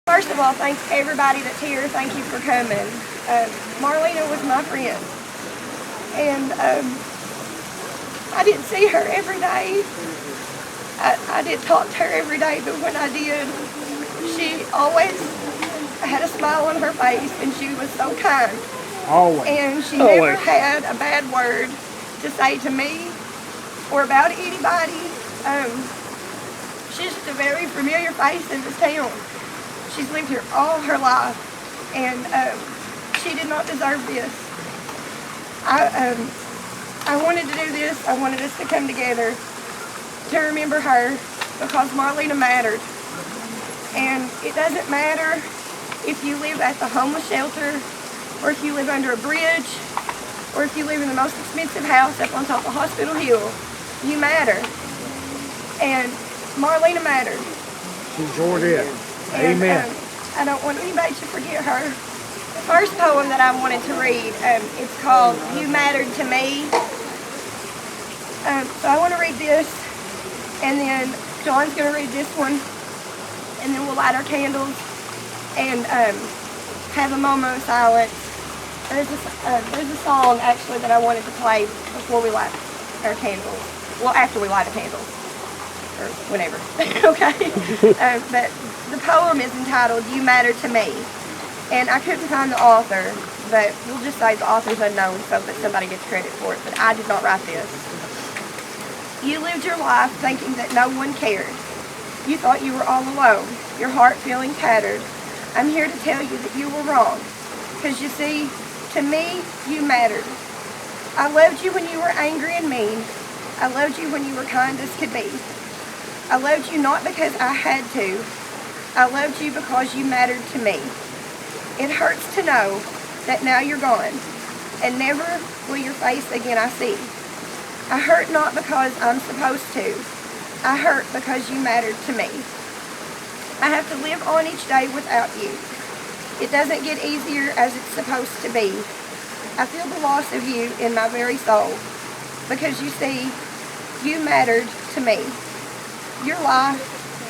First of all, thanks everybody that's here. Thank you for coming. Marlena was my friend, and I didn't see her every day. I didn't talk to her every day, but when I did, she always had a smile on her face, and she was so kind. Always. And she never had a bad word to say to me or about anybody. She's just a very familiar face in this town. She's lived here all her life, and she did not deserve this. I wanted to do this. I wanted us to come together to remember her because Marlena mattered. And it doesn't matter if you live at the homeless shelter, or if you live under a bridge, or if you live in the most expensive house up on top of Hospital Hill. You matter. And Marlena mattered. She sure did. And, Amen. I don't want anybody to forget her. The first poem that I wanted to read, it's called You Mattered to Me. So I want to read this, and then John's going to read this one, and then we'll light our candles and have a moment of silence. There's a song actually that I wanted to play before we light our candles. Well, after we light our candles. Or whenever, okay? But the poem is entitled, You Matter to Me. And I couldn't find the author, but we'll just say the author's unknown so that somebody gets credit for it, but I did not write this. You lived your life thinking that no one cared. You thought you were all alone, your heart feeling tattered. I'm here to tell you that you were wrong, because you see, to me, you mattered. I loved you when you were angry and mean. I loved you when you were kind as could be. I loved you not because I had to. I loved you because you mattered to me. It hurts to know that now you're gone, and never will your face again I see. I hurt not because I'm supposed to. I hurt because you mattered to me. I have to live on each day without you. It doesn't get easier as it's supposed to be. I feel the loss of you in my very soul, because you see, you mattered to me. Your laugh,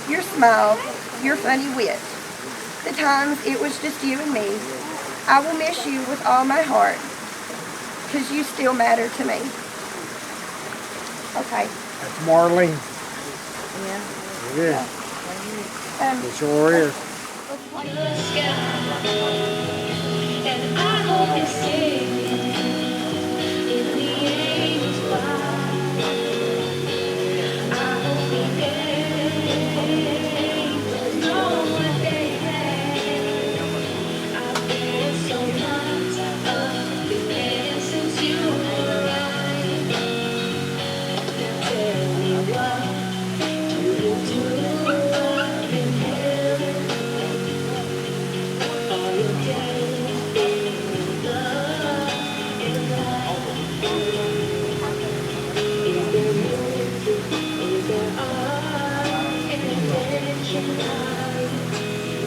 your smile, your funny wit. The times it was just you and me. I will miss you with all my heart, because you still matter to me. Okay. That's Marlene. Yeah. It is. It sure is. And I hope you see in the angels fly. I hope you angels know what they have. I've been so much of the man since you arrived. Tell me what you will do up in heaven. All your days in love and light. Is there music? Is there art and adventure life?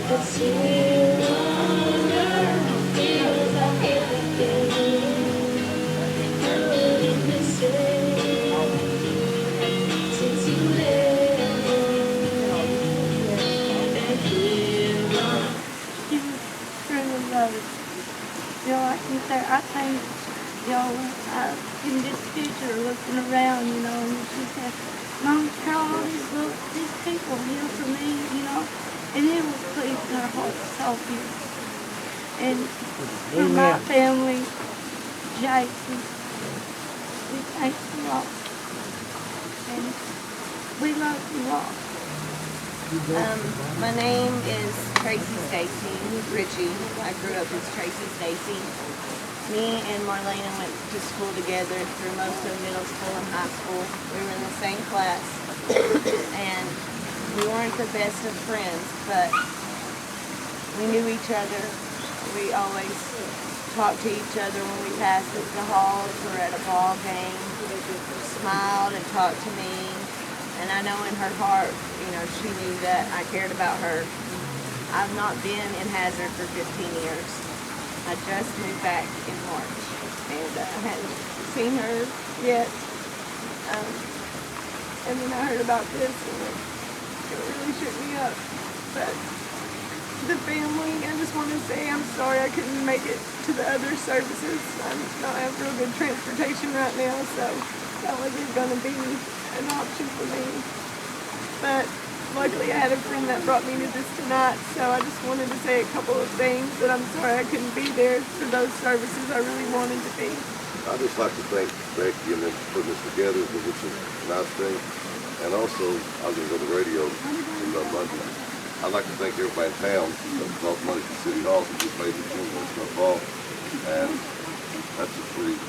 Cause here on earth feels like everything could be saved since you left. And here You truly love it. You know, like you said, I think, you know, in this picture looking around, you know, and she said, Mom, all these people here for me, you know, and it was pleasing our heart to talk to you. And for my family, Jason, we thank you all. And we love you all. My name is Tracy Stacy Ritchie. I grew up as Tracy Stacy. Me and Marlena went to school together through most of middle school and high school. We were in the same class, and we weren't the best of friends, but we knew each other. We always talked to each other when we passed at the halls or at a ball game. She smiled and talked to me. And I know in her heart, you know, she knew that I cared about her. I've not been in Hazard for 15 years. I just moved back in March, and I hadn't seen her yet. And then I heard about this, and it really shook me up. But the family. I just want to say I'm sorry I couldn't make it to the other services. I don't have real good transportation right now, so that wasn't going to be an option for me. But luckily I had a friend that brought me to this tonight, so I just wanted to say a couple of things that I'm sorry I couldn't be there for those services I really wanted to be. I'd just like to thank Becky and them for putting this together, because it's a nice thing. And also, I was going to go to the radio in Monday. I'd like to thank everybody in town that brought money to City Hall to get paid the funeral and stuff off. And that's a pretty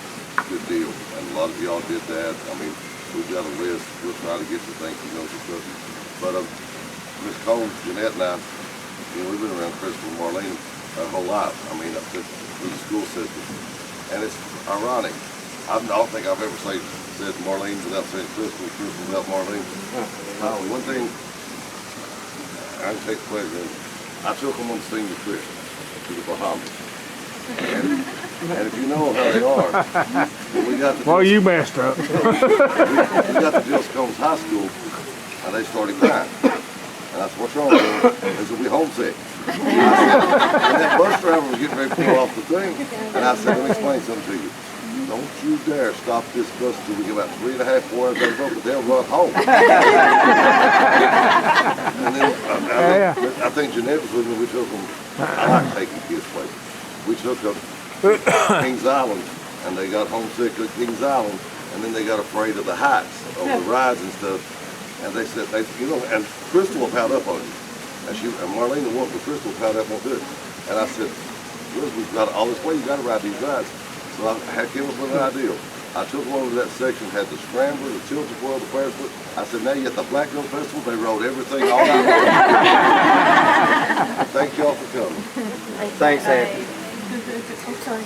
good deal. And a lot of y'all did that. I mean, we've got a list. We'll try to get you thank you notes and stuff. But Miss Combs, Jeanette, and I, we've been around Crystal and Marlena our whole life. I mean, up through the school system. And it's ironic. I don't think I've ever said Marlene without saying Crystal, Crystal without Marlene. One thing I can take pleasure in, I took them on the senior trip to the Bahamas. And if you know how they are, when we got to Well, you messed up. we got to Jill Combs High School, and they started crying. And I said, what's wrong with them? They said, we homesick. And that bus driver was getting ready to pull off the thing. And I said, let me explain something to you. Don't you dare stop this bus until we get about 3.5, 4 hours out of but they'll run home. And then I think Jeanette was with me. We took them. I like taking kids places. We took them Kings Island, and they got homesick at Kings Island, and then they got afraid of the heights, of the rides and stuff. And they said, and Crystal will pout up on you. And Marlena won't, but Crystal pout up on good. And I said, look, we've got all this way, you got to ride these rides. So I came up with an idea. I took them over to that section, had the scrambler, the tilt-a-whirl, the Ferris wheel. I said, now you at the Black Girl Festival, they rode everything all night long. Thank y'all for coming. Thanks, Anthony. I'm sorry.